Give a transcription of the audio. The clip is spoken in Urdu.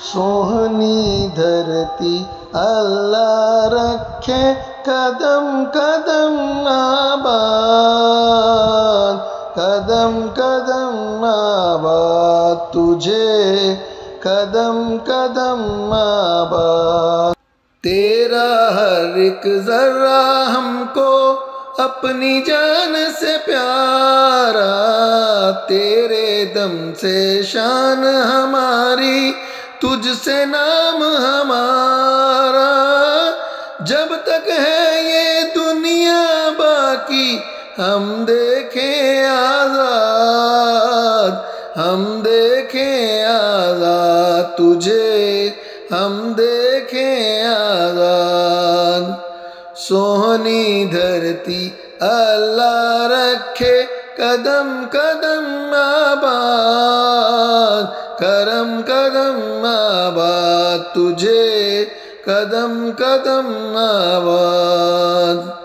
سوہنی دھرتی اللہ رکھے قدم قدم آباد، قدم قدم آباد تجھے قدم قدم آباد۔ تیرا ہر ایک ذرہ ہم کو اپنی جان سے پیارا، تیرے دم سے شان ہماری، تجھ سے نام ہمارا، جب تک ہے یہ دنیا باقی ہم دیکھیں آزاد، ہم دیکھیں آزاد تجھے، ہم دیکھیں آزاد۔ سوہنی دھرتی اللہ رکھے قدم قدم آباد، کرم قدم آباد تجھے قدم قدم آباد۔